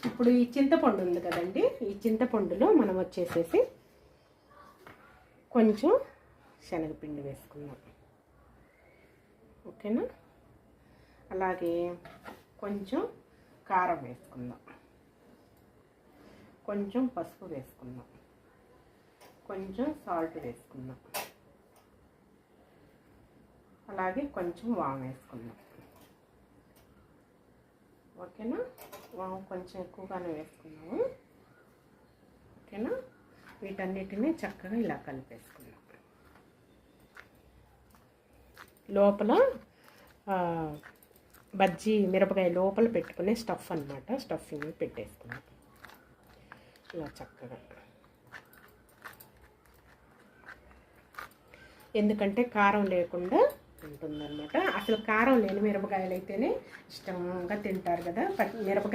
ఇప్పుడు ఈ చింతపండు ఉంది కదండి, ఈ చింతపండులో మనం వచ్చేసేసి కొంచెం శనగపిండి వేసుకుందాం. ఓకేనా? అలాగే కొంచెం కారం వేసుకుందాం, కొంచెం పసుపు వేసుకుందాం, కొంచెం సాల్ట్ వేసుకుందాం, అలాగే కొంచెం వాము వేసుకుందాం. ఓకేనా? వాము కొంచెం ఎక్కువగానే వేసుకున్నాము. ఓకేనా? వీటన్నిటిని చక్కగా ఇలా కలిపేసుకుందాం. లోపల బజ్జీ మిరపకాయ లోపల పెట్టుకునే స్టఫ్ అన్నమాట, స్టఫింగ్ పెట్టేసుకున్నాం ఇలా చక్కగా. ఎందుకంటే కారం లేకుండా ఉంటుందన్నమాట. అసలు కారం లేని మిరపకాయలు అయితేనే ఇష్టంగా తింటారు కదా. మిరపకాయ